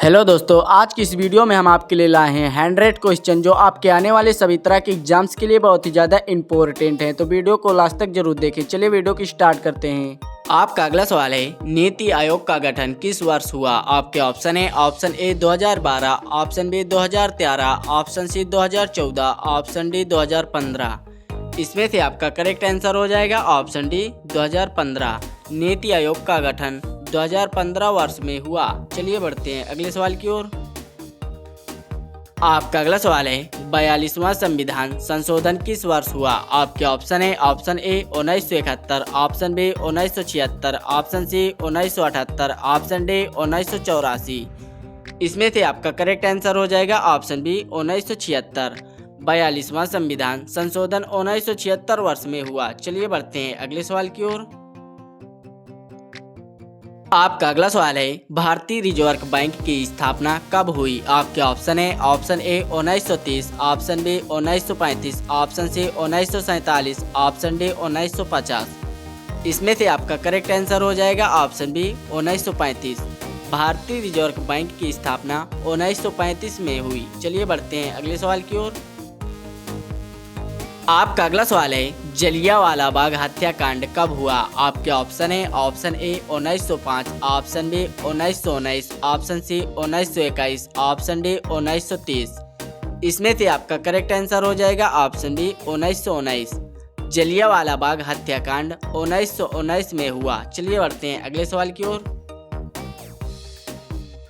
Hello दोस्तों, आज की इस वीडियो में हम आपके लिए लाए हैं 100 क्वेश्चन जो आपके आने वाले सभी तरह के एग्जाम्स के लिए बहुत ही ज़्यादा इंपॉर्टेंट हैं। तो वीडियो को लास्ट तक जरूर देखें। चलिए वीडियो की स्टार्ट करते हैं। आपका अगला सवाल है, नीति आयोग का गठन किस वर्ष हुआ? आपके ऑप्शन है option A 2012, option B 2013, option C 2014, option D 2015। इसमें से आपका करेक्ट आंसर हो जाएगा ऑप्शन डी 2015। नीति आयोग का गठन 2015 वर्ष में हुआ। चलिए बढ़ते हैं अगले सवाल की ओर। आपका अगला सवाल है, 42वां संविधान संशोधन किस वर्ष हुआ? आपके ऑप्शन है option A 1971, option B 1976, option C 1978, option D 1984। इसमें से आपका करेक्ट आंसर हो जाएगा ऑप्शन बी 1976। 42वां संविधान संशोधन 1976 वर्ष में हुआ। चलिए बढ़ते हैं अगले सवाल की ओर। आपका अगला सवाल है, भारतीय रिजर्व बैंक की स्थापना कब हुई? आपके ऑप्शन है option A 1930, option B 1935, option C 1947, option D 1950। इसमें से आपका करेक्ट आंसर हो जाएगा ऑप्शन बी 1935। भारतीय रिजर्व बैंक की स्थापना 1935 में हुई। चलिए बढ़ते हैं अगले सवाल की ओर। आपका अगला सवाल है, जलियांवाला बाग हत्याकांड कब हुआ? आपके ऑप्शन है option A 1905, option B 1919, option C 1921, option D 1930। इसमें से आपका करेक्ट आंसर हो जाएगा ऑप्शन बी 1919। जलियांवाला बाग हत्याकांड 1919 में हुआ। चलिए बढ़ते हैं अगले सवाल की ओर।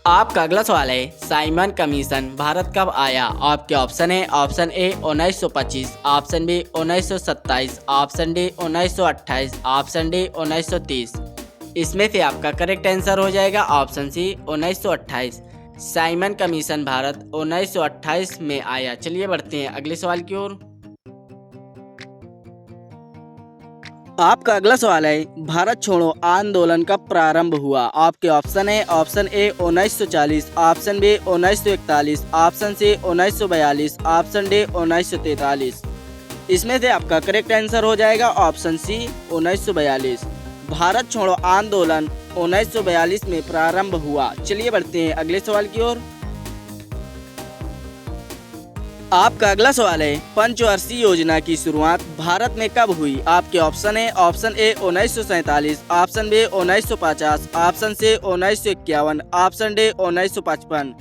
आपका अगला सवाल है, साइमन कमीशन भारत कब आया? आपके ऑप्शन है option A 1925, option B 1927, option D 1928, option D 1930। इसमें से आपका करेक्ट आंसर हो जाएगा option C 1928। Simon Commission Bharat 1928 में आया। चलिए बढ़ते हैं अगले सवाल की ओर। आपका अगला सवाल है, भारत छोड़ो आंदोलन कब प्रारंभ हुआ? आपके ऑप्शन है option A 1940, option B 1941, option C 1942, option D 1943। इसमें से आपका करेक्ट आंसर हो जाएगा ऑप्शन सी 1942। भारत छोड़ो आंदोलन 1942 में प्रारंभ हुआ। चलिए बढ़ते हैं अगले सवाल की ओर। आपका अगला सवाल है, पंचवर्षीय योजना की शुरुआत भारत में कब हुई? आपके ऑप्शन है option A 1947, option B 1950, option C 1951, option D 1955।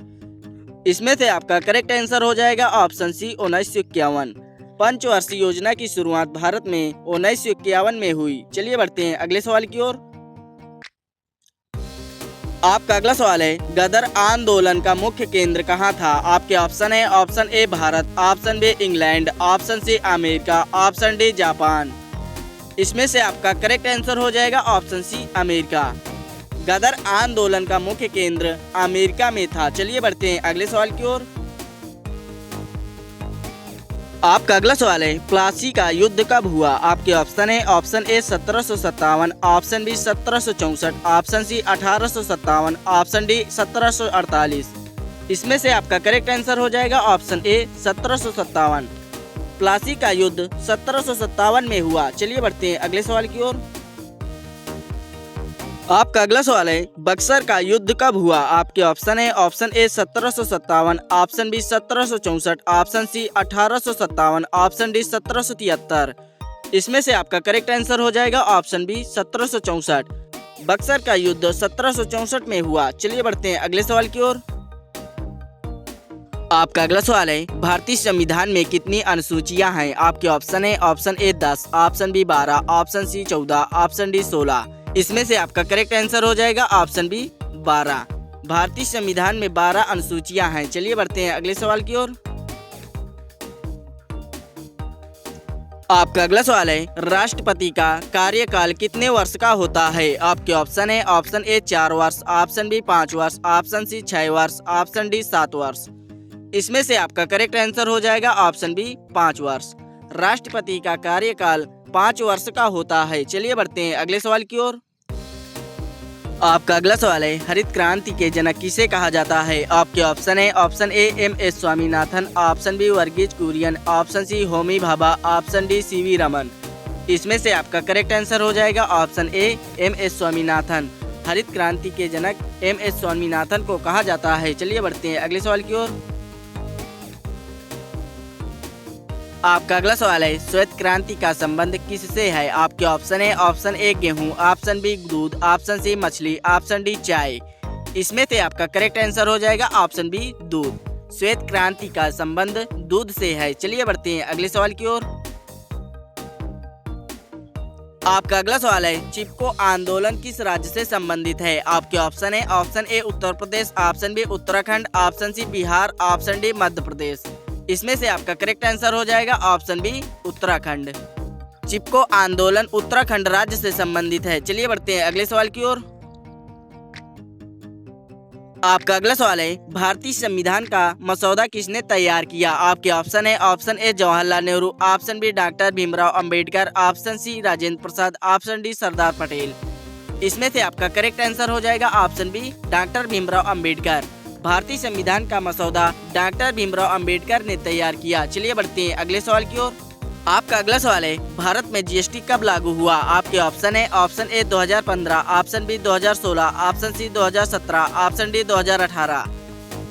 इसमें से आपका करेक्ट आंसर हो जाएगा ऑप्शन सी 1951। पंचवर्षीय योजना की शुरुआत भारत में 1951 में हुई। चलिए बढ़ते हैं अगले सवाल की ओर। आपका अगला सवाल है, गदर आंदोलन का मुख्य केंद्र कहाँ था? आपके ऑप्शन है option A Bharat, option B England, option C America, option D Japan. इसमें से आपका करेक्ट आंसर हो जाएगा ऑप्शन सी अमेरिका। गदर आंदोलन का मुख्य केंद्र अमेरिका में था। चलिए बढ़ते हैं अगले सवाल की ओर। आपका अगला सवाल है, प्लासी का युद्ध कब हुआ? आपके ऑप्शन है option A 1757, option B 1764, option C 1857, option D 1748। इसमें से आपका करेक्ट आंसर हो जाएगा ऑप्शन ए 1757। प्लासी का युद्ध 1757 में हुआ। चलिए बढ़ते हैं अगले सवाल की ओर। आपका अगला सवाल है, बक्सर का युद्ध कब हुआ? आपके ऑप्शन है option A 1757, option B 1764, option C 1857, option D 1773। इसमें से आपका करेक्ट आंसर हो जाएगा ऑप्शन बी 1764। बक्सर का युद्ध 1764 में हुआ। चलिए बढ़ते हैं अगले सवाल की ओर। आपका अगला सवाल है, भारतीय संविधान में कितनी अनुसूचियां हैं? आपके ऑप्शन है option A 10, option B 12, option C 14, option D 16। इसमें से आपका करेक्ट आंसर हो जाएगा ऑप्शन बी 12। भारतीय संविधान में 12 अनुसूचियां हैं। चलिए बढ़ते हैं अगले सवाल की ओर। आपका अगला सवाल है, राष्ट्रपति का कार्यकाल कितने वर्ष का होता है? आपके ऑप्शन है ऑप्शन ए 4 वर्ष, ऑप्शन बी 5 वर्ष, ऑप्शन सी 6 वर्ष, ऑप्शन डी 7 वर्ष। इसमें से आपका करेक्ट आंसर हो जाएगा ऑप्शन बी 5 वर्ष। राष्ट्रपति का कार्यकाल 5 वर्ष का होता है। चलिए बढ़ते हैं अगले सवाल की ओर। आपका अगला सवाल है, हरित क्रांति के जनक किसे कहा जाता है? आपके ऑप्शन है option A M S. Swaminathan, option B Verghese Kurien, option C Homi Bhabha, option D C V. Raman. इसमें से आपका करेक्ट आंसर हो जाएगा ऑप्शन ए एम.एस. स्वामीनाथन। हरित क्रांति के जनक MS स्वामीनाथन को कहा जाता है? चलिए बढ़ते हैं अगले सवाल की ओर। आपका अगला सवाल है, श्वेत क्रांति का संबंध किससे है? आपके ऑप्शन है, ऑप्शन ए गेहूं, ऑप्शन बी दूध, ऑप्शन सी मछली, ऑप्शन डी चाय। इसमें से आपका करेक्ट आंसर हो जाएगा ऑप्शन बी दूध। श्वेत क्रांति का संबंध दूध से है। चलिए बढ़ते हैं अगले सवाल की ओर। आपका अगला सवाल है, चिपको आंदोलन किस राज्य से संबंधित है? आपके ऑप्शन है, option A Uttar Pradesh, option B Uttarakhand, option C Bihar, option D Madhya Pradesh. इसमें से आपका करेक्ट आंसर हो जाएगा ऑप्शन बी उत्तराखंड। चिपको आंदोलन उत्तराखंड राज्य से संबंधित है। चलिए बढ़ते हैं अगले सवाल की ओर। आपका अगला सवाल है, भारतीय संविधान का मसौदा किसने तैयार किया? आपके ऑप्शन है, option A Jawaharlal Nehru, option B doctor Bhimrao Ambedkar, option C Rajendra Prasad, option D Sardar Patel. इसमें से आपका करेक्ट आंसर हो जाएगा option B doctor Bhimrao Ambedkar. भारतीय संविधान का मसौदा डॉक्टर भीमराव अंबेडकर ने तैयार किया। चलिए बढ़ते हैं अगले सवाल की ओर। आपका अगला सवाल है, भारत में GST कब लागू हुआ? आपके ऑप्शन है, option A 2015, option B 2016, option C 2017, option D 2018।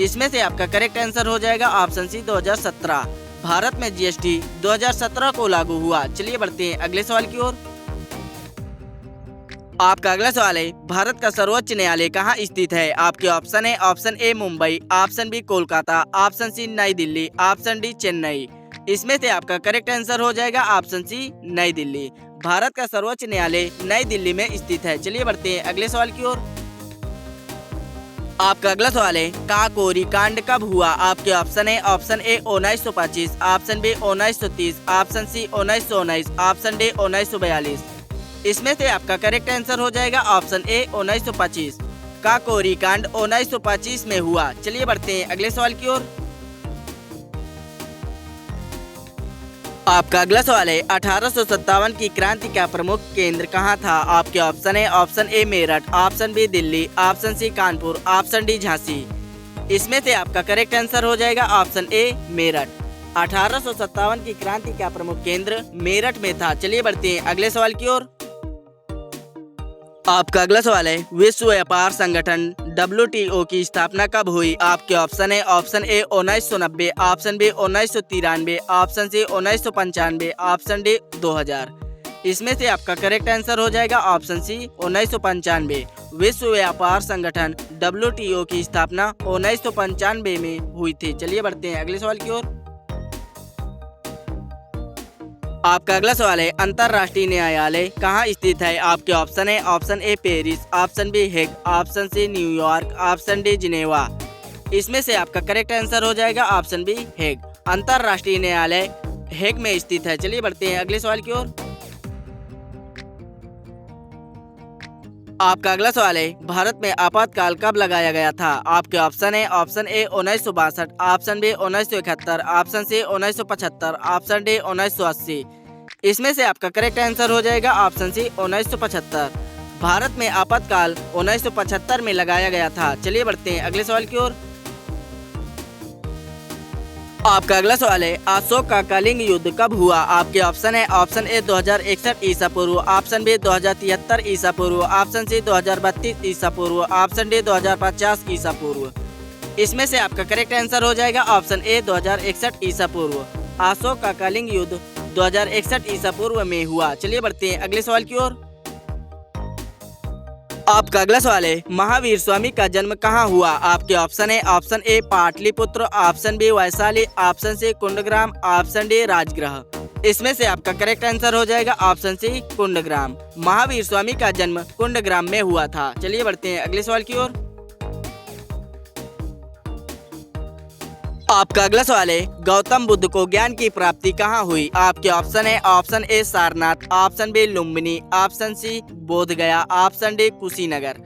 इसमें से आपका करेक्ट आंसर हो जाएगा ऑप्शन सी 2017। भारत में GST 2017 को लागू हुआ। चलिए बढ़ते हैं अगले सवाल की ओर। आपका अगला सवाल है, भारत का सर्वोच्च न्यायालय कहाँ स्थित है? आपके ऑप्शन है, option A Mumbai, option B Kolkata, option C New Delhi, option D Chennai. इसमें से आपका करेक्ट आंसर हो जाएगा ऑप्शन सी नई दिल्ली। भारत का सर्वोच्च न्यायालय नई दिल्ली में स्थित है। चलिए बढ़ते हैं अगले सवाल की ओर। आपका अगला सवाल है, काकोरी कांड कब हुआ? आपके ऑप्शन है, option A 1925, option B 1930, option C 1919, option D 1942। इसमें से आपका करेक्ट आंसर हो जाएगा ऑप्शन ए 1925। काकोरी कांड 1925 में हुआ। चलिए बढ़ते हैं अगले सवाल की ओर। आपका अगला सवाल है, 1857 की क्रांति का प्रमुख केंद्र कहाँ था? आपके ऑप्शन है, option A Meerut, option B Delhi, option C Kanpur, option D Jhansi. इसमें से आपका करेक्ट आंसर हो जाएगा ऑप्शन ए मेरठ। 1857 की क्रांति का प्रमुख केंद्र मेरठ में था। चलिए बढ़ते हैं अगले सवाल की ओर। आपका अगला सवाल है, विश्व व्यापार संगठन WTO की स्थापना कब हुई? आपके ऑप्शन है, option A 1990, option B 1993, option C 1995, option D 2000। इसमें से आपका करेक्ट आंसर हो जाएगा ऑप्शन सी 1995। विश्व व्यापार संगठन WTO की स्थापना 1995 में हुई थी। चलिए बढ़ते हैं अगले सवाल की ओर। आपका अगला सवाल है, अंतर्राष्ट्रीय न्यायालय कहाँ स्थित है? आपके ऑप्शन है, option A Paris, option B Hague, option C New York, option D Geneva. इसमें से आपका करेक्ट आंसर हो जाएगा ऑप्शन बी हेग। अंतर्राष्ट्रीय न्यायालय हेग में स्थित है। चलिए बढ़ते हैं अगले सवाल की ओर। आपका अगला सवाल है, भारत में आपातकाल कब लगाया गया था? आपके ऑप्शन है, option A 1962, option B 1971, option C 1975, option D 1980। इसमें से आपका करेक्ट आंसर हो जाएगा ऑप्शन सी 1975। भारत में आपातकाल 1975 में लगाया गया था। चलिए बढ़ते हैं अगले सवाल की ओर। आपका अगला सवाल है, अशोक का कलिंग युद्ध कब हुआ? आपके ऑप्शन है, ऑप्शन ए 2061 ईसा पूर्व, ऑप्शन बी 2073 ईसा पूर्व, ऑप्शन सी 2032 ईसा पूर्व, ऑप्शन डी 2050 ईसा पूर्व। इसमें से आपका करेक्ट आंसर हो जाएगा ऑप्शन ए 2061 ईसा पूर्व। अशोक का कलिंग युद्ध 2061 ईसा पूर्व में हुआ। चलिए बढ़ते हैं अगले सवाल की ओर। आपका अगला सवाल है, महावीर स्वामी का जन्म कहाँ हुआ? आपके ऑप्शन है, option A Pataliputra, option B Vaishali, option C Kundagram, option D Rajgriha. इसमें से आपका करेक्ट आंसर हो जाएगा ऑप्शन सी कुंडग्राम। महावीर स्वामी का जन्म कुंडग्राम में हुआ था। चलिए बढ़ते हैं अगले सवाल की ओर। आपका अगला सवाल है, गौतम बुद्ध को ज्ञान की प्राप्ति कहाँ हुई? आपके ऑप्शन है, option A Sarnath, option B Lumbini, option C Bodh Gaya, option D Kushinagar.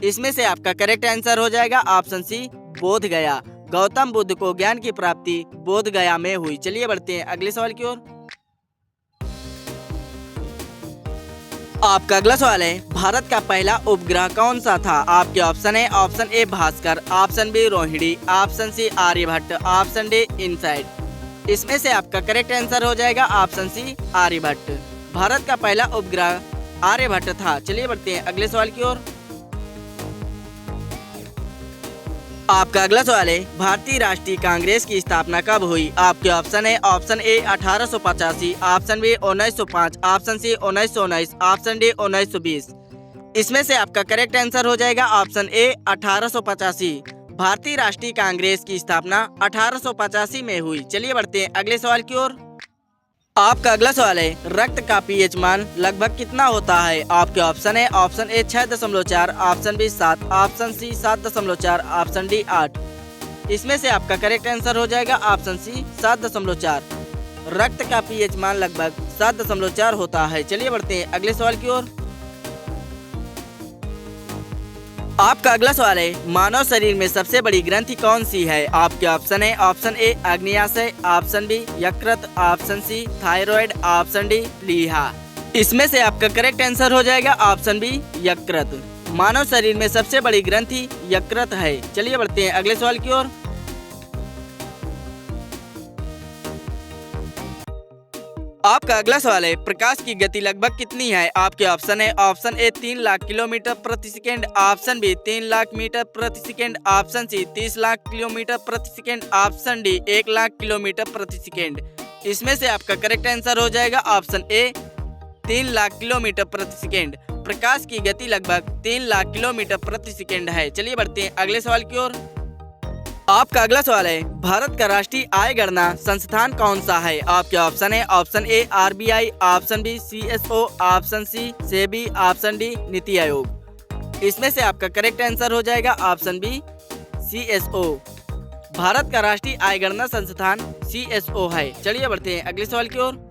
इसमें से आपका करेक्ट आंसर हो जाएगा ऑप्शन सी बोध गया। गौतम बुद्ध को ज्ञान की प्राप्ति बोध गया में हुई। चलिए बढ़ते हैं अगले सवाल की ओर। आपका अगला सवाल है, भारत का पहला उपग्रह कौन सा था? आपके ऑप्शन है, option A Bhaskar, option B Rohini, option C Aryabhata, option D Insight. इसमें से आपका करेक्ट आंसर हो जाएगा ऑप्शन सी आर्यभट्ट। भारत का पहला उपग्रह आर्यभट्ट था। चलिए बढ़ते हैं अगले सवाल की ओर। आपका अगला सवाल है, भारतीय राष्ट्रीय कांग्रेस की स्थापना कब हुई? आपके ऑप्शन है, option A 1885, option B 1905, option C 1919, option D 1920। इसमें से आपका करेक्ट आंसर हो जाएगा ऑप्शन ए 1885। भारतीय राष्ट्रीय कांग्रेस की स्थापना 1885 में हुई। चलिए बढ़ते हैं अगले सवाल की ओर। आपका अगला सवाल है, रक्त का पीएच मान लगभग कितना होता है? आपके ऑप्शन है, option A 6.4, option B 7, option C 7.4, option D 8। इसमें से आपका करेक्ट आंसर हो जाएगा ऑप्शन सी 7.4। रक्त का पीएच मान लगभग 7.4 होता है। चलिए बढ़ते हैं अगले सवाल की ओर। आपका अगला सवाल है, मानव शरीर में सबसे बड़ी ग्रंथि कौन सी है? आपके ऑप्शन है, ऑप्शन ए अग्न्याशय, ऑप्शन बी यकृत, option C thyroid, option D प्लीहा। इसमें से आपका करेक्ट आंसर हो जाएगा ऑप्शन बी यकृत। मानव शरीर में सबसे बड़ी ग्रंथि यकृत है। चलिए बढ़ते हैं अगले सवाल की ओर। आपका अगला सवाल है, प्रकाश की गति लगभग कितनी है? आपके ऑप्शन है, ऑप्शन ए 3 लाख किलोमीटर प्रति second, option B 3 lakh metre प्रति second, option C 30 lakh kilometre प्रति second, option D 1 lakh kilometre प्रति सेकेंड। इसमें से आपका करेक्ट आंसर हो जाएगा ऑप्शन ए 3 लाख किलोमीटर प्रति सेकेंड। प्रकाश की गति लगभग 3 लाख किलोमीटर प्रति सेकेंड है। चलिए बढ़ते हैं अगले सवाल की ओर। आपका अगला सवाल है, भारत का राष्ट्रीय आय गणना संस्थान कौन सा है? आपके ऑप्शन है, option A RBI, option B CSO, option C SEBI, option D NITI Aayog. इसमें से आपका करेक्ट आंसर हो जाएगा ऑप्शन बी सीएसओ। भारत का राष्ट्रीय आय गणना संस्थान सीएसओ है। चलिए बढ़ते हैं अगले सवाल की ओर।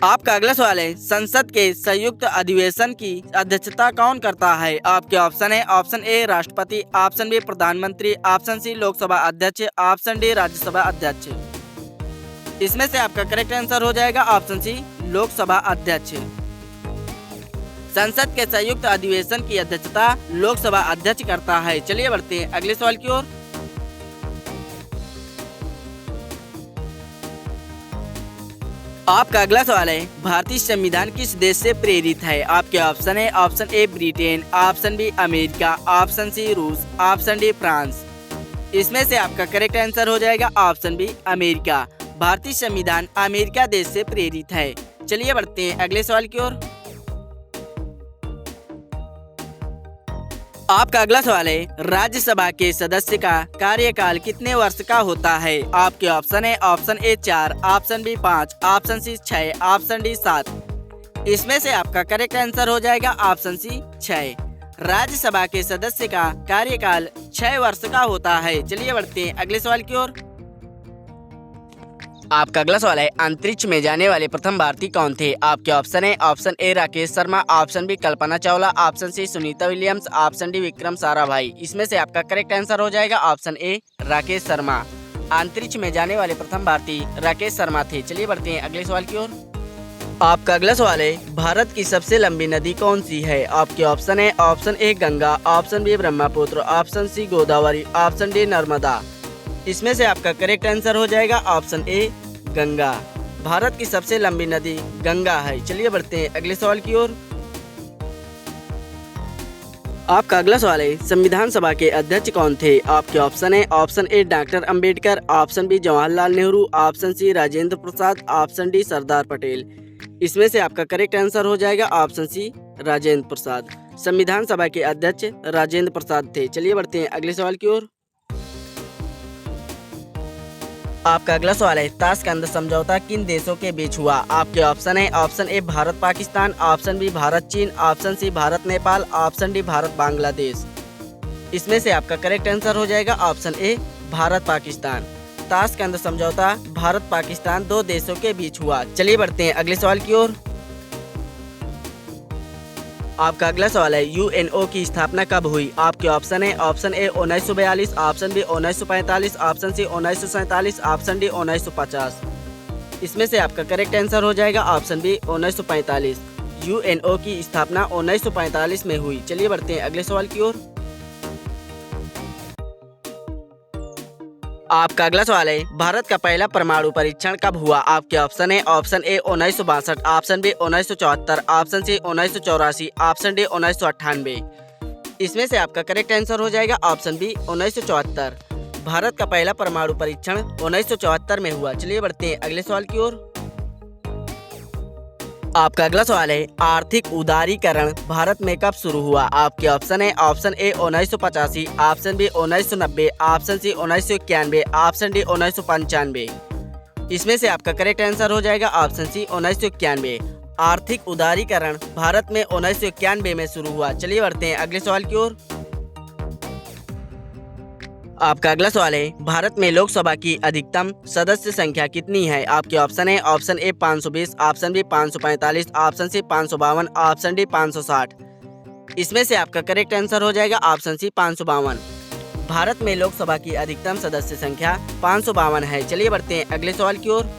आपका अगला सवाल है, संसद के संयुक्त अधिवेशन की अध्यक्षता कौन करता है? आपके ऑप्शन है, ऑप्शन ए राष्ट्रपति, ऑप्शन बी प्रधानमंत्री, ऑप्शन सी लोकसभा अध्यक्ष, ऑप्शन डी राज्यसभा अध्यक्ष। इसमें से आपका करेक्ट आंसर हो जाएगा ऑप्शन सी लोकसभा अध्यक्ष। संसद के संयुक्त अधिवेशन की अध्यक्षता लोकसभा अध्यक्ष करता है। चलिए बढ़ते हैं अगले सवाल की ओर। आपका अगला सवाल है, भारतीय संविधान किस देश से प्रेरित है? आपके ऑप्शन है, option A Britain, option B America, option C रूस, ऑप्शन डी फ्रांस। इसमें से आपका करेक्ट आंसर हो जाएगा ऑप्शन बी अमेरिका। भारतीय संविधान अमेरिका देश से प्रेरित है। चलिए बढ़ते हैं अगले सवाल की ओर। आपका अगला सवाल है, राज्यसभा के सदस्य का कार्यकाल कितने वर्ष का होता है? आपके ऑप्शन है, option A 4, option B 5, option C 6, option D 7। इसमें से आपका करेक्ट आंसर हो जाएगा ऑप्शन सी 6। राज्यसभा के सदस्य का कार्यकाल 6 वर्ष का होता है। चलिए बढ़ते हैं अगले सवाल की ओर। आपका अगला सवाल है, अंतरिक्ष में जाने वाले प्रथम भारतीय कौन थे? आपके ऑप्शन है, option A Rakesh Sharma, option B Kalpana Chawla, option C Sunita Williams, option D Vikram Sarabhai. इसमें से आपका करेक्ट आंसर हो जाएगा ऑप्शन ए राकेश शर्मा। अंतरिक्ष में जाने वाले प्रथम भारतीय राकेश शर्मा थे। चलिए बढ़ते हैं अगले सवाल की ओर। आपका अगला सवाल है, भारत की सबसे लंबी नदी कौन सी है? आपके ऑप्शन है, option A Ganga, option B Brahmaputra, option C Godavari, option D Narmada. इसमें से आपका करेक्ट आंसर हो जाएगा ऑप्शन ए गंगा। भारत की सबसे लंबी नदी गंगा है। चलिए बढ़ते हैं अगले सवाल की ओर। आपका अगला सवाल है, संविधान सभा के अध्यक्ष कौन थे? आपके ऑप्शन है, option A doctor Ambedkar, option B Jawaharlal Nehru, option C Rajendra Prasad, option D Sardar Patel. इसमें से आपका करेक्ट आंसर हो जाएगा ऑप्शन सी राजेंद्र प्रसाद। संविधान सभा के अध्यक्ष राजेंद्र प्रसाद थे। चलिए बढ़ते हैं अगले सवाल की ओर। आपका अगला सवाल है, ताशकंद समझौता किन देशों के बीच हुआ? आपके ऑप्शन है, option A Bharat Pakistan, option B Bharat चीन, option C Bharat Nepal, option D Bharat Bangladesh. इसमें से आपका करेक्ट आंसर हो जाएगा option A Bharat Pakistan. Tashkent समझौता भारत पाकिस्तान 2 देशों के बीच हुआ। चलिए बढ़ते हैं अगले सवाल की ओर। आपका अगला सवाल है, यूएनओ की स्थापना कब हुई? आपके ऑप्शन है, option A 1942, option B 1945, option C 1947, option D 1950। इसमें से आपका करेक्ट आंसर हो जाएगा ऑप्शन बी 1945। यूएनओ की स्थापना 1945 में हुई। चलिए बढ़ते हैं अगले सवाल की ओर। आपका अगला सवाल है, भारत का पहला परमाणु परीक्षण कब हुआ? आपके ऑप्शन है, option A 1962, option B 1974, option C 1984, option D 1998। इसमें से आपका करेक्ट आंसर हो जाएगा ऑप्शन बी 1974। भारत का पहला परमाणु परीक्षण 1974 में हुआ। चलिए बढ़ते हैं अगले सवाल की ओर। आपका अगला सवाल है, आर्थिक उदारीकरण भारत में कब शुरू हुआ? आपके ऑप्शन है option A 1985, option B 1990, option C 1991, option D 1995। इसमें से आपका करेक्ट आंसर हो जाएगा ऑप्शन सी 1991। आर्थिक उदारीकरण भारत में 1991 में शुरू हुआ। चलिए बढ़ते हैं अगले सवाल की ओर। आपका अगला सवाल है, भारत में लोकसभा की अधिकतम सदस्य संख्या कितनी है? आपके ऑप्शन है option A 520, option B 545, option C 552, option D 560। इसमें से आपका करेक्ट आंसर हो जाएगा ऑप्शन सी 552। भारत में लोकसभा की अधिकतम सदस्य संख्या 552 है। चलिए बढ़ते हैं अगले सवाल की ओर।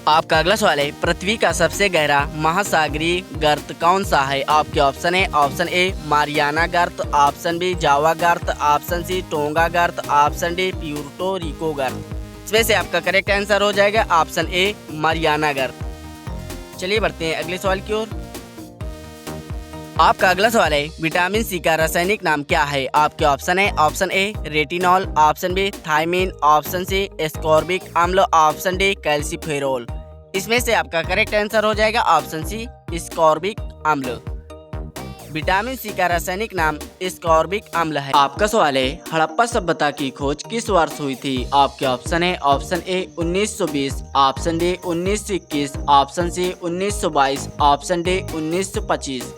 आपका अगला सवाल है, पृथ्वी का सबसे गहरा महासागरीय गर्त कौन सा है? आपके ऑप्शन है ऑप्शन ए मारियाना गर्त, ऑप्शन बी जावा गर्त, ऑप्शन सी टोंगा गर्त, ऑप्शन डी प्यूर्टो रिको गर्त। इसमें से आपका करेक्ट आंसर हो जाएगा ऑप्शन ए मारियाना गर्त। चलिए बढ़ते हैं अगले सवाल की ओर। आपका अगला सवाल है, विटामिन सी का रासायनिक नाम क्या है? आपके ऑप्शन है option A retinol, option B thiamine, option C ascorbic अम्ल, ऑप्शन डी कैल्सीफेरोल। इसमें से आपका करेक्ट आंसर हो जाएगा ऑप्शन सी एस्कॉर्बिक अम्ल। विटामिन सी का रासायनिक नाम एस्कॉर्बिक अम्ल है। आपका सवाल है, हड़प्पा सभ्यता की खोज किस वर्ष हुई थी? आपके ऑप्शन है option A 1920, option D 1921, option C 1922, option D 1925।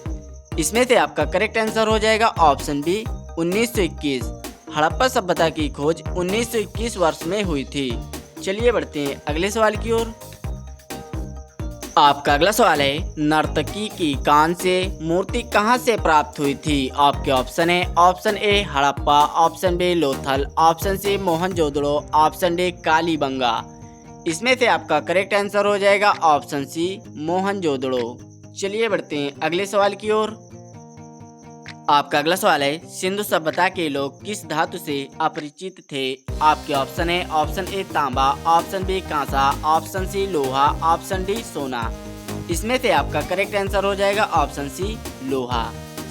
इसमें से आपका करेक्ट आंसर हो जाएगा ऑप्शन बी 1921। हड़प्पा सभ्यता की खोज 1921 वर्ष में हुई थी। चलिए बढ़ते हैं अगले सवाल की ओर। आपका अगला सवाल है, नर्तकी की कान से मूर्ति कहां से प्राप्त हुई थी? आपके ऑप्शन है option A Harappa, option B Lothal, option C Mohenjodaro, option D Kalibanga. इसमें से आपका करेक्ट आंसर हो जाएगा ऑप्शन सी मोहनजोदड़ो। चलिए बढ़ते हैं अगले सवाल की ओर। आपका अगला सवाल है, सिंधु सभ्यता के लोग किस धातु से अपरिचित थे? आपके ऑप्शन है ऑप्शन ए तांबा, ऑप्शन बी कांसा, ऑप्शन सी लोहा, ऑप्शन डी सोना। इसमें से आपका करेक्ट आंसर हो जाएगा ऑप्शन सी लोहा।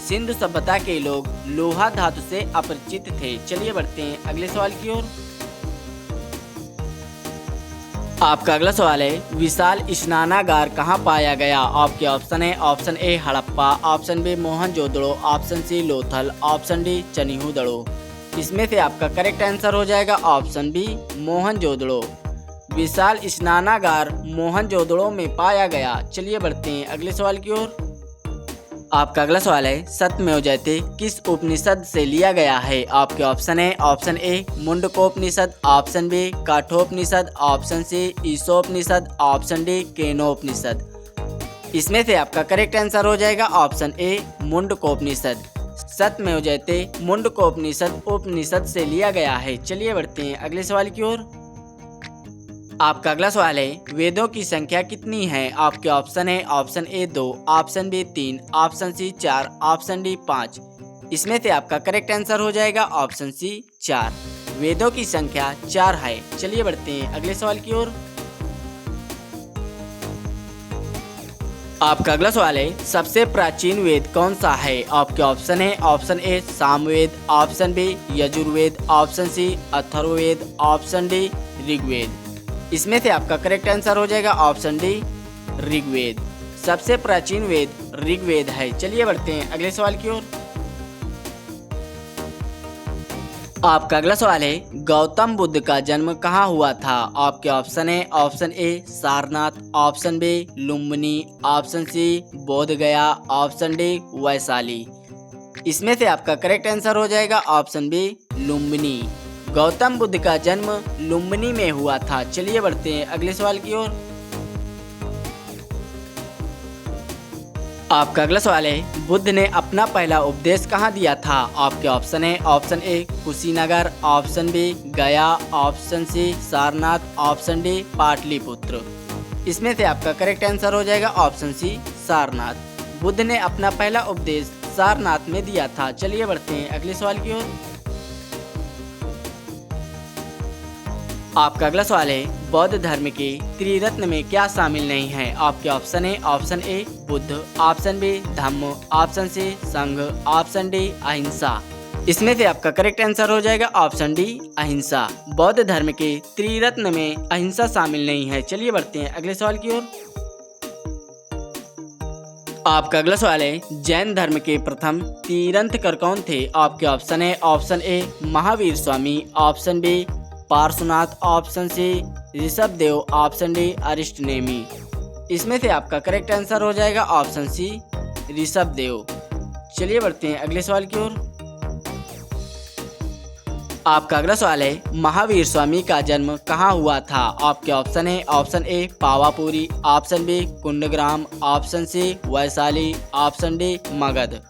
सिंधु सभ्यता के लोग लोहा धातु से अपरिचित थे। चलिए बढ़ते हैं अगले सवाल की ओर। आपका अगला सवाल है, विशाल स्नानागार कहाँ पाया गया? आपके ऑप्शन है option A Harappa, option B Mohenjo-daro, option C Lothal, option D Chanhudaro. इसमें से आपका करेक्ट आंसर हो जाएगा ऑप्शन बी मोहनजोदड़ो। विशाल स्नानागार मोहनजोदड़ो में पाया गया। चलिए बढ़ते हैं अगले सवाल की ओर। आपका अगला सवाल है, सत्यमेव जयते किस उपनिषद से लिया गया है? आपके ऑप्शन है option A Mundakopanishad, option B Kathopanishad, option C Ishopanishad, option D Kenopanishad. इसमें से आपका करेक्ट आंसर हो जाएगा ऑप्शन ए मुंडकोपनिषद। सत्यमेव जयते मुंडकोपनिषद उपनिषद से लिया गया है। चलिए बढ़ते हैं अगले सवाल की ओर। आपका अगला सवाल है, वेदों की संख्या कितनी है? आपके ऑप्शन है option A 2, option B 3, option C 4, option D 5। इसमें से आपका करेक्ट आंसर हो जाएगा ऑप्शन सी 4। वेदों की संख्या 4 है। चलिए बढ़ते हैं अगले सवाल की ओर। आपका अगला सवाल है, सबसे प्राचीन वेद कौन सा है? आपके ऑप्शन है option A Samaveda, option B Yajurveda, option C Atharvaveda, option D Rigveda. इसमें से आपका करेक्ट आंसर हो जाएगा ऑप्शन डी ऋग्वेद। सबसे प्राचीन वेद ऋग्वेद है। चलिए बढ़ते हैं अगले सवाल की ओर। आपका अगला सवाल है, गौतम बुद्ध का जन्म कहाँ हुआ था? आपके ऑप्शन है option A Sarnath, option B Lumbini, option C Bodh Gaya, option D Vaishali. इसमें से आपका करेक्ट आंसर हो जाएगा ऑप्शन बी लुम्बिनी। गौतम बुद्ध का जन्म लुम्बिनी में हुआ था। चलिए बढ़ते हैं अगले सवाल की ओर। आपका अगला सवाल है, बुद्ध ने अपना पहला उपदेश कहाँ दिया था? आपके ऑप्शन है option A Kushinagar, option B Gaya, option C Sarnath, option D Pataliputra. इसमें से आपका करेक्ट आंसर हो जाएगा ऑप्शन सी सारनाथ। बुद्ध ने अपना पहला उपदेश सारनाथ में दिया था। चलिए बढ़ते हैं अगले सवाल की ओर। आपका अगला सवाल है, बौद्ध धर्म के त्रिरत्न में क्या शामिल नहीं है? आपके ऑप्शन है option A Buddha, option B Dhamma, option C Sangha, option D अहिंसा। इसमें से आपका करेक्ट आंसर हो जाएगा ऑप्शन डी अहिंसा। बौद्ध धर्म के त्रिरत्न में अहिंसा शामिल नहीं है। चलिए बढ़ते हैं अगले सवाल की ओर। आपका अगला सवाल है जैन धर्म के प्रथम तीर्थंकर कौन थे? आपके ऑप्शन है option A Mahavir Swami, option B Parshvanath, option C Rishabh Dev, option D Arishtanemi. इसमें से आपका करेक्ट आंसर हो जाएगा ऑप्शन सी ऋषभ देव। चलिए बढ़ते हैं अगले सवाल की ओर। आपका अगला सवाल है महावीर स्वामी का जन्म कहाँ हुआ था? आपके ऑप्शन है option A Pawapuri, option B Kundagram, option C Vaishali, option D Magadh.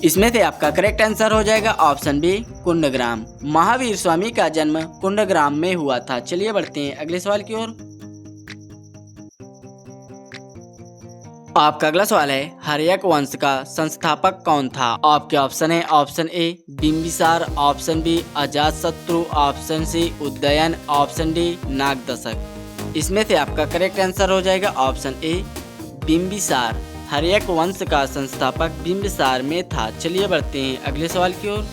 इसमें से आपका करेक्ट आंसर हो जाएगा ऑप्शन बी कुंडग्राम। महावीर स्वामी का जन्म कुंडग्राम में हुआ था। चलिए बढ़ते हैं अगले सवाल की ओर। आपका अगला सवाल है हर्यक वंश का संस्थापक कौन था? आपके ऑप्शन है option A Bimbisara, option B Ajatashatru, option C Udayan, option D Nagdashak. इसमें से आपका करेक्ट आंसर हो जाएगा ऑप्शन ए बिंबिसार। हर्यक वंश का संस्थापक बिंबिसार में था। चलिए बढ़ते हैं अगले सवाल की ओर।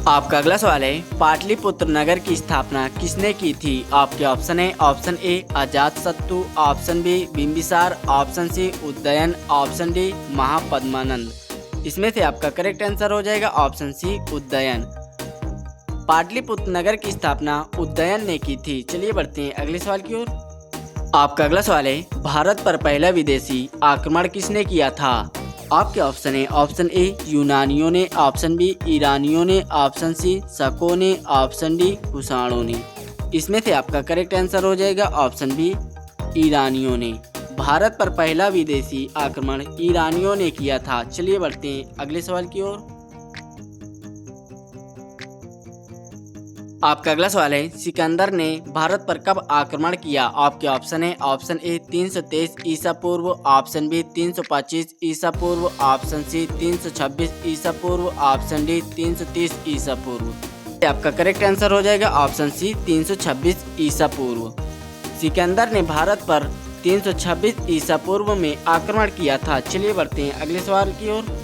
आपका अगला सवाल है पाटलिपुत्र नगर की स्थापना किसने की थी? आपके ऑप्शन है option A Ajatashatru, option B Bimbisara, option C Udayan, option D Mahapadmanand. इसमें से आपका करेक्ट आंसर हो जाएगा ऑप्शन सी उदयन। पाटलिपुत्र नगर की स्थापना उदयन ने की थी। चलिए बढ़ते हैं अगले सवाल की ओर। आपका अगला सवाल है भारत पर पहला विदेशी आक्रमण किसने किया था? आपके ऑप्शन है ऑप्शन ए यूनानियों ने, ऑप्शन बी ईरानियों ने, ऑप्शन सी शकों ने, ऑप्शन डी कुषाणों ने। इसमें से आपका करेक्ट आंसर हो जाएगा ऑप्शन बी ईरानियों ने। भारत पर पहला विदेशी आक्रमण ईरानियों ने किया था। चलिए बढ़ते हैं अगले सवाल की ओर। आपका अगला सवाल है सिकंदर ने भारत पर कब आक्रमण किया? आपके ऑप्शन है ऑप्शन ए 323 ईसा पूर्व, ऑप्शन बी 325 ईसा पूर्व, ऑप्शन सी 326 ईसा पूर्व, ऑप्शन डी 330 ईसा पूर्व। आपका करेक्ट आंसर हो जाएगा ऑप्शन सी 326 ईसा पूर्व। सिकंदर ने भारत पर 326 ईसा पूर्व में आक्रमण किया था। चलिए बढ़ते हैं अगले सवाल की ओर।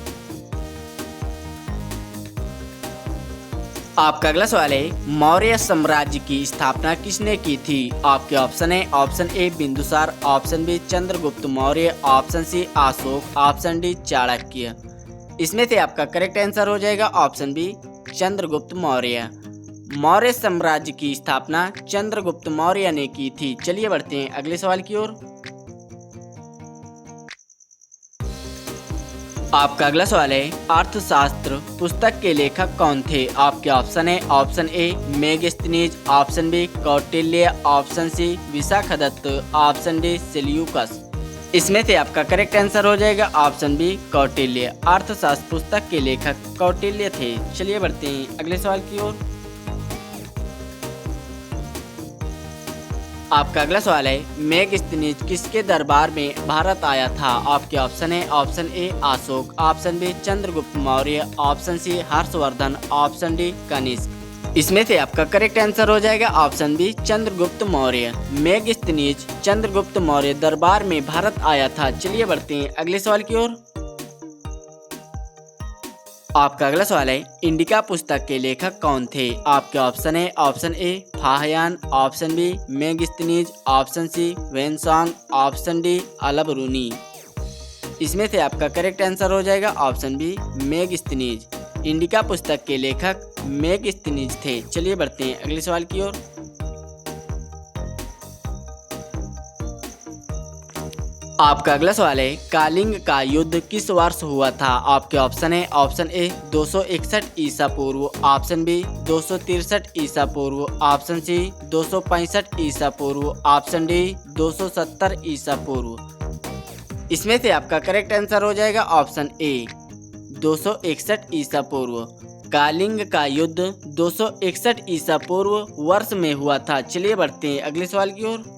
आपका अगला सवाल है मौर्य साम्राज्य की स्थापना किसने की थी? आपके ऑप्शन है option A Bindusara, option B Chandragupta Maurya, option C Ashoka, option D Chanakya. इसमें से आपका करेक्ट आंसर हो जाएगा ऑप्शन बी चंद्रगुप्त मौर्य। मौर्य साम्राज्य की स्थापना चंद्रगुप्त मौर्य ने की थी। चलिए बढ़ते हैं अगले सवाल की ओर। आपका अगला सवाल है अर्थशास्त्र पुस्तक के लेखक कौन थे? आपके ऑप्शन है option A Megasthenes, option B Kautilya, option C Vishakhadatta, option D Seleucus. इसमें से आपका करेक्ट आंसर हो जाएगा ऑप्शन बी कौटिल्य। अर्थशास्त्र पुस्तक के लेखक कौटिल्य थे। चलिए बढ़ते हैं अगले सवाल की ओर। आपका अगला सवाल है मेगस्थनीज किसके दरबार में भारत आया था? आपके ऑप्शन है option A Ashoka, option B Chandragupta Maurya, option C Harshavardhana, option D Kanishka. इसमें से आपका करेक्ट आंसर हो जाएगा option B Chandragupta Maurya. Megasthenes Chandragupta Maurya दरबार में भारत आया था। चलिए बढ़ते हैं अगले सवाल की ओर। आपका अगला सवाल है इंडिका पुस्तक के लेखक कौन थे? आपके ऑप्शन है option A Fahien, option B Megasthenes, option C Xuanzang, option D Alberuni. इसमें से आपका करेक्ट आंसर हो जाएगा ऑप्शन बी मेगस्थनीज। इंडिका पुस्तक के लेखक मेगस्थनीज थे। चलिए बढ़ते हैं अगले सवाल की ओर। आपका अगला सवाल है कालिंग का युद्ध किस वर्ष हुआ था? आपके ऑप्शन है ऑप्शन ए 261 ईसा पूर्व, ऑप्शन बी 263 ईसा पूर्व, ऑप्शन सी 265 ईसा पूर्व, ऑप्शन डी 270 ईसा पूर्व। इसमें से आपका करेक्ट आंसर हो जाएगा ऑप्शन ए 261 ईसा पूर्व। कालिंग का युद्ध 261 ईसा पूर्व वर्ष में हुआ था। चलिए बढ़ते हैं अगले सवाल की ओर।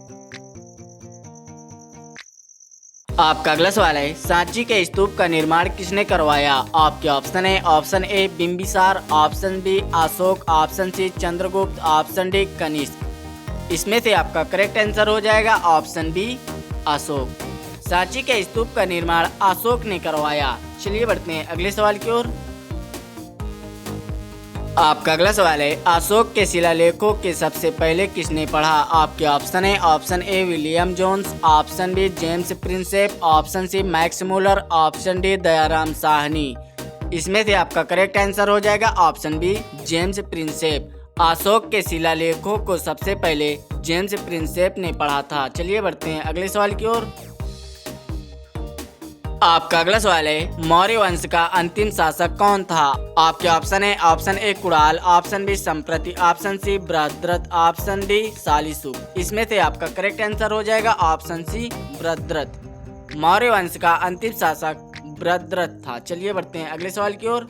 आपका अगला सवाल है, सांची के स्तूप का निर्माण किसने करवाया? आपके ऑप्शन है, option A Bimbisara, option B Ashoka, option C Chandragupta, option D Kanishka. इसमें से आपका करेक्ट आंसर हो जाएगा ऑप्शन बी अशोक। सांची के स्तूप का निर्माण अशोक ने करवाया। चलिए बढ़ते हैं अगले सवाल की ओर। आपका अगला सवाल है, अशोक के शिलालेखों के सबसे पहले किसने पढ़ा? आपके ऑप्शन है, option A William Jones, option B James Prinsep, option C Max Muller, option D Dayaram Sahni. इसमें से आपका करेक्ट आंसर हो जाएगा option B James Prinsep. Ashoka के शिलालेखों को सबसे पहले जेम्स प्रिंसेप ने पढ़ा था। चलिए बढ़ते हैं अगले सवाल की ओर। आपका अगला सवाल है, मौर्य वंश का अंतिम शासक कौन था? आपके ऑप्शन है, option A Kunal, option B Samprati, option C Brihadratha, option D Shalishuka. इसमें से आपका करेक्ट आंसर हो जाएगा ऑप्शन सी बृहद्रथ। मौर्य वंश का अंतिम शासक बृहद्रथ था। चलिए बढ़ते हैं अगले सवाल की ओर।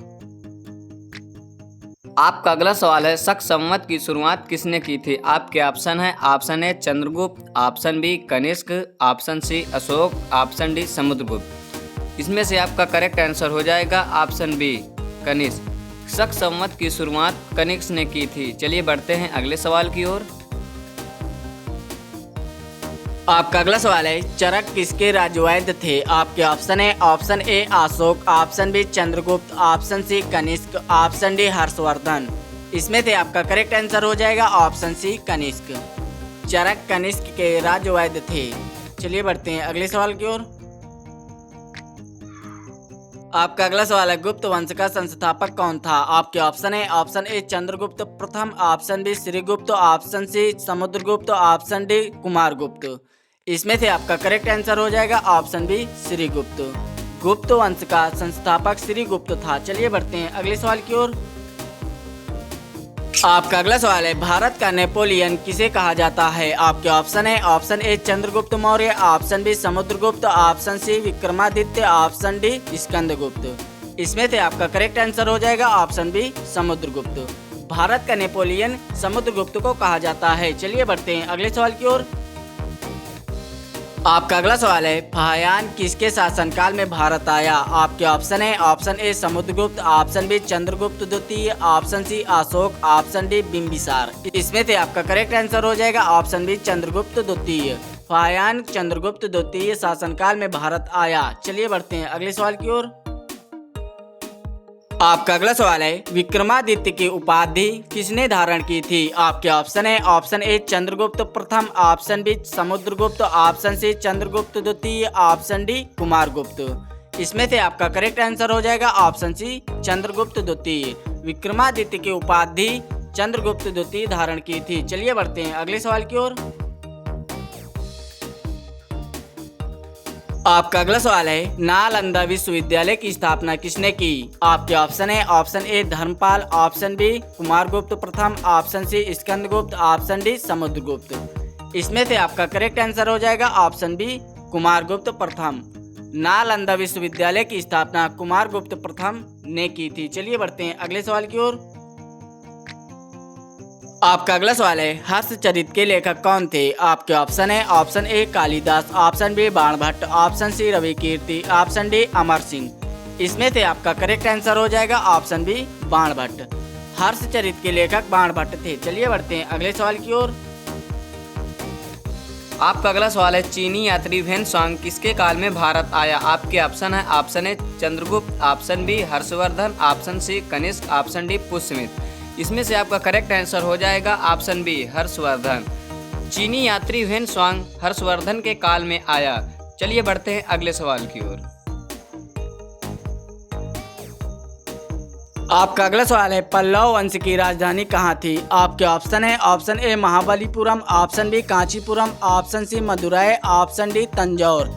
आपका अगला सवाल है, शक संवत की शुरुआत किसने की थी? आपके ऑप्शन है, option A Chandragupta, option B Kanishka, option C Ashoka, option D Samudragupta. इसमें से आपका करेक्ट आंसर हो जाएगा ऑप्शन बी कनिष्क। शक संवत की शुरुआत कनिष्क ने की थी। चलिए बढ़ते हैं अगले सवाल की ओर। आपका अगला सवाल है, चरक किसके राजवैद्य थे? आपके ऑप्शन है, option A Ashoka, option B Chandragupta, option C Kanishka, option D Harshavardhana. इसमें से आपका करेक्ट आंसर हो जाएगा ऑप्शन सी कनिष्क। चरक कनिष्क के राजवैद्य थे। चलिए बढ़ते हैं अगले सवाल की ओर। आपका अगला सवाल है, गुप्त वंश का संस्थापक कौन था? आपके ऑप्शन है, ऑप्शन ए चंद्रगुप्त प्रथम, option B Shrigupta, option C Samudragupta, option D Kumaragupta. इसमें से आपका करेक्ट आंसर हो जाएगा ऑप्शन बी श्रीगुप्त। गुप्त वंश का संस्थापक श्रीगुप्त था। चलिए बढ़ते हैं अगले सवाल की ओर। आपका अगला सवाल है, भारत का नेपोलियन किसे कहा जाता है? आपके ऑप्शन है, option A Chandragupta Maurya, option B Samudragupta, option C Vikramaditya, option D Skandagupta. इसमें से आपका करेक्ट आंसर हो जाएगा ऑप्शन बी समुद्रगुप्त। भारत का नेपोलियन समुद्रगुप्त को कहा जाता है। चलिए बढ़ते हैं अगले सवाल की ओर। आपका अगला सवाल है, फाह्यान किसके शासनकाल में भारत आया? आपके ऑप्शन है, option A Samudragupta, option B Chandragupta द्वितीय, option C Ashoka, option D Bimbisara. इसमें से आपका करेक्ट आंसर हो जाएगा ऑप्शन बी चंद्रगुप्त द्वितीय। फाह्यान चंद्रगुप्त द्वितीय शासनकाल में भारत आया। चलिए बढ़ते हैं अगले सवाल की ओर। आपका अगला सवाल है, विक्रमादित्य की उपाधि किसने धारण की थी? आपके ऑप्शन है, ऑप्शन ए चंद्रगुप्त प्रथम, option B Samudragupta, option C Chandragupta द्वितीय, ऑप्शन डी कुमारगुप्त। इसमें से आपका करेक्ट आंसर हो जाएगा ऑप्शन सी चंद्रगुप्त द्वितीय। विक्रमादित्य की उपाधि चंद्रगुप्त द्वितीय धारण की थी। चलिए बढ़ते हैं अगले सवाल की ओर। आपका अगला सवाल है, नालंदा विश्वविद्यालय की स्थापना किसने की? आपके ऑप्शन है, option A Dharmapala, option B Kumaragupta प्रथम, option C Skandagupta, option D Samudragupta. इसमें से आपका करेक्ट आंसर हो जाएगा ऑप्शन बी कुमारगुप्त प्रथम। नालंदा विश्वविद्यालय की स्थापना कुमारगुप्त प्रथम ने की थी। चलिए बढ़ते हैं अगले सवाल की ओर। आपका अगला सवाल है, हर्षचरित के लेखक कौन थे? आपके ऑप्शन है, option A Kalidasa, option B Banabhatta, option C Ravikirti, option D Amar Singh. इसमें से आपका करेक्ट आंसर हो जाएगा ऑप्शन बी बाणभट्ट। हर्षचरित के लेखक बाणभट्ट थे। चलिए बढ़ते हैं अगले सवाल की ओर। आपका अगला सवाल है, चीनी यात्री ह्वेनसांग किसके काल में भारत आया? आपके ऑप्शन है, option A Chandragupta, option B Harshavardhana, option C Kanishka, option D Pushyamitra. इसमें से आपका करेक्ट आंसर हो जाएगा ऑप्शन बी हर्षवर्धन। चीनी यात्री ह्वेनसांग हर्षवर्धन के काल में आया। चलिए बढ़ते हैं अगले सवाल की ओर। आपका अगला सवाल है, पल्लव वंश की राजधानी कहाँ थी? आपके ऑप्शन है, option A Mahabalipuram, option B Kanchipuram, option C Madurai, option D Tanjore.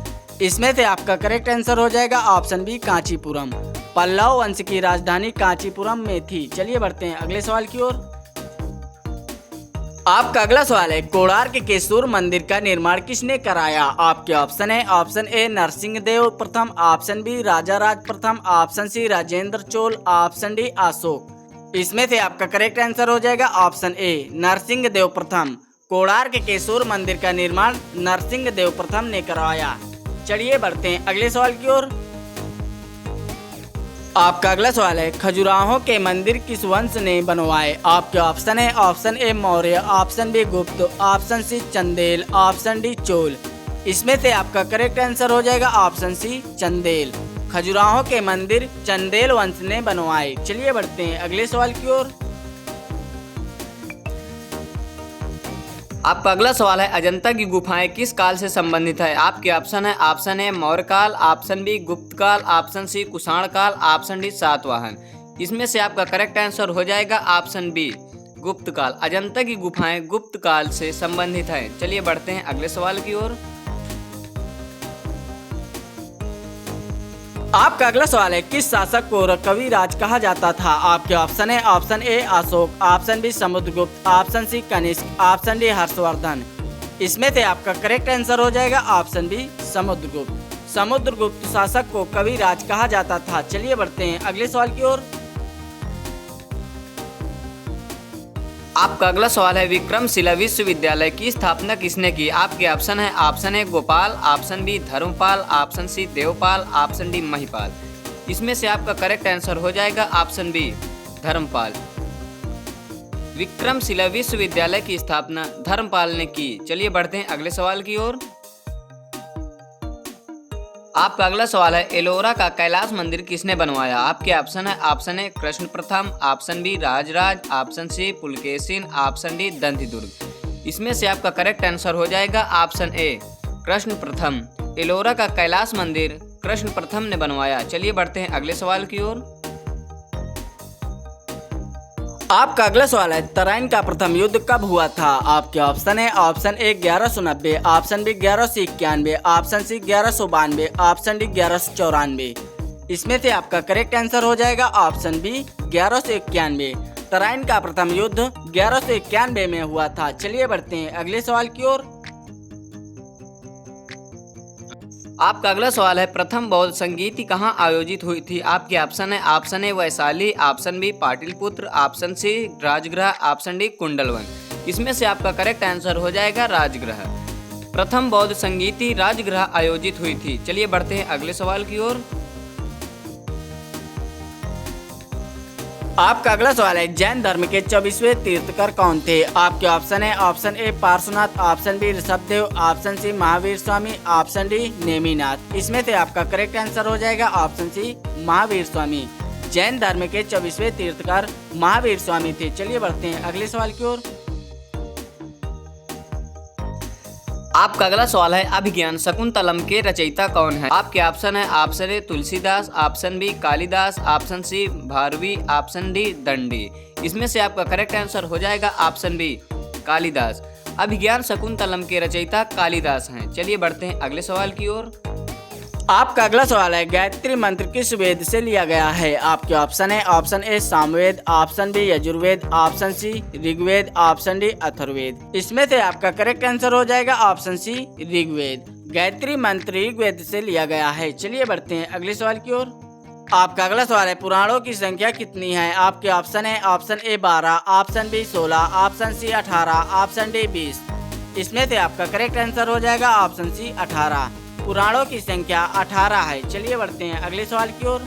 इसमें से आपका करेक्ट आंसर हो जाएगा ऑप्शन बी कांचीपुरम। पल्लव वंश की राजधानी कांचीपुरम में थी। चलिए बढ़ते हैं अगले सवाल की ओर। आपका अगला सवाल है, कोणार्क के सूर्य मंदिर का निर्माण किसने कराया? आपके ऑप्शन है, ऑप्शन ए नरसिंहदेव प्रथम, ऑप्शन बी राजाराज प्रथम, option C Rajendra Chola, option D Ashoka. इसमें से आपका करेक्ट आंसर हो जाएगा ऑप्शन ए नरसिंहदेव प्रथम। कोणार्क के सूर्य मंदिर का निर्माण नरसिंहदेव प्रथम ने करवाया। चलिए बढ़ते हैं अगले सवाल की ओर। आपका अगला सवाल है, खजुराहो के मंदिर किस वंश ने बनवाए? आपके ऑप्शन है option A Maurya, option B Gupta, option C Chandel, option D Chola. इसमें से आपका करेक्ट आंसर हो जाएगा ऑप्शन सी चंदेल। खजुराहो के मंदिर चंदेल वंश ने बनवाए। चलिए बढ़ते हैं अगले सवाल की ओर। आपका अगला सवाल है, अजंता की गुफाएं किस काल से संबंधित है? आपके ऑप्शन है ऑप्शन ए मौर्य काल, ऑप्शन बी गुप्त काल, ऑप्शन सी कुषाण काल, ऑप्शन डी सातवाहन। इसमें से आपका करेक्ट आंसर हो जाएगा ऑप्शन बी गुप्त काल। अजंता की गुफाएं गुप्त काल से संबंधित है। चलिए बढ़ते हैं अगले सवाल की ओर। आपका अगला सवाल है, किस शासक को कविराज कहा जाता था? आपके ऑप्शन है option A Ashoka, option B Samudragupta, option C Kanishka, option D Harshavardhana. इसमें से आपका करेक्ट आंसर हो जाएगा ऑप्शन बी समुद्रगुप्त। समुद्रगुप्त शासक को कविराज कहा जाता था। चलिए बढ़ते हैं अगले सवाल की ओर। आपका अगला सवाल है, विक्रमशिला विश्वविद्यालय की स्थापना किसने की? आपके ऑप्शन है option A Gopala, option B Dharmapala, option C Devapala, option D Mahipala. इसमें से आपका करेक्ट आंसर हो जाएगा ऑप्शन बी धर्मपाल। विक्रमशिला विश्वविद्यालय की स्थापना धर्मपाल ने की। चलिए बढ़ते हैं अगले सवाल की ओर। आपका अगला सवाल है, एलोरा का कैलाश मंदिर किसने बनवाया? आपके ऑप्शन है ऑप्शन ए कृष्ण प्रथम, option B Rajaraja, option C Pulakeshin, option D Dantidurga. इसमें से आपका करेक्ट आंसर हो जाएगा ऑप्शन ए कृष्ण प्रथम। एलोरा का कैलाश मंदिर कृष्ण प्रथम ने बनवाया। चलिए बढ़ते हैं अगले सवाल की ओर। आपका अगला सवाल है, तराइन का प्रथम युद्ध कब हुआ था? आपके ऑप्शन है option A 1190, option B 1191, option C 1192, option D 1194। इसमें से आपका करेक्ट आंसर हो जाएगा ऑप्शन बी 1191। तराइन का प्रथम युद्ध 1191 में हुआ था। चलिए बढ़ते हैं अगले सवाल की ओर। आपका अगला सवाल है, प्रथम बौद्ध संगीति कहाँ आयोजित हुई थी? आपके ऑप्शन है option A Vaishali, option B Pataliputra, option C Rajgriha, option D Kundalvan. इसमें से आपका करेक्ट आंसर हो जाएगा राजगृह। प्रथम बौद्ध संगीति राजगृह आयोजित हुई थी। चलिए बढ़ते हैं अगले सवाल की ओर। आपका अगला सवाल है, जैन धर्म के 24वें तीर्थकर कौन थे? आपके ऑप्शन है option A Parshvanath, option B Rishabhdev, option C Mahavir Swami, option D Neminath. इसमें से आपका करेक्ट आंसर हो जाएगा ऑप्शन सी महावीर स्वामी। जैन धर्म के 24वें तीर्थकर महावीर स्वामी थे। चलिए बढ़ते हैं अगले सवाल की ओर। आपका अगला सवाल है, अभिज्ञान शकुंतलम के रचयिता कौन है? आपके ऑप्शन है option A Tulsidas, option B Kalidasa, option C Bharavi, option D Dandi. इसमें से आपका करेक्ट आंसर हो जाएगा ऑप्शन बी कालिदास। अभिज्ञान शकुंतलम के रचयिता कालिदास हैं। चलिए बढ़ते हैं अगले सवाल की ओर। आपका अगला सवाल है, गायत्री मंत्र किस वेद से लिया गया है? आपके ऑप्शन है option A Samaveda, option B Yajurveda, option C Rigveda, option D Atharvaveda. इसमें से आपका करेक्ट आंसर हो जाएगा ऑप्शन सी ऋग्वेद। गायत्री मंत्र ऋग्वेद से लिया गया है। चलिए बढ़ते हैं अगले सवाल की ओर। आपका अगला सवाल है, पुराणों की संख्या कितनी है? आपके ऑप्शन है option A 12, option B 16, option C 18, option D 20। इसमें से आपका करेक्ट आंसर हो जाएगा ऑप्शन सी 18। पुराणों की संख्या 18 है। चलिए बढ़ते हैं अगले सवाल की ओर।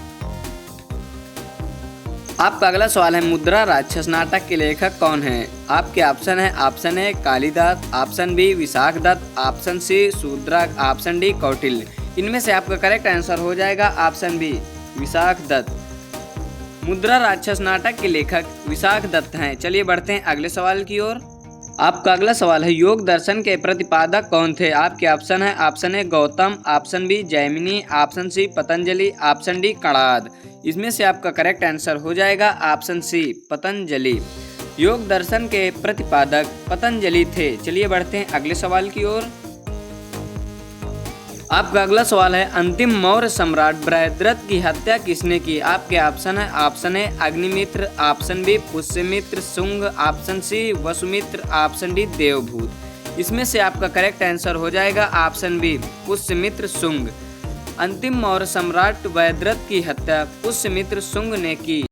आपका अगला सवाल है, मुद्रा राक्षस नाटक के लेखक कौन है? आपके ऑप्शन है option A Kalidasa, option B Vishakha Datta, option C Shudraka, option D Kautilya. इनमें से आपका करेक्ट आंसर हो जाएगा ऑप्शन बी विशाख दत्त। मुद्रा राक्षस नाटक के लेखक विशाख दत्त हैं। चलिए बढ़ते हैं अगले सवाल की ओर। आपका अगला सवाल है, योग दर्शन के प्रतिपादक कौन थे? आपके ऑप्शन है option A Gautama, option B Jaimini, option C Patanjali, option D Kanada. इसमें से आपका करेक्ट आंसर हो जाएगा ऑप्शन सी पतंजलि। योग दर्शन के प्रतिपादक पतंजलि थे। चलिए बढ़ते हैं अगले सवाल की ओर। आपका अगला सवाल है, अंतिम मौर्य सम्राट बृहद्रथ की हत्या किसने की? आपके ऑप्शन है option A Agnimitra, option B Pushyamitra Shunga, option C Vasumitra, option D Devabhuti. इसमें से आपका करेक्ट आंसर हो जाएगा ऑप्शन बी पुष्यमित्र शुंग। अंतिम मौर्य सम्राट बृहद्रथ की हत्या पुष्यमित्र शुंग ने की।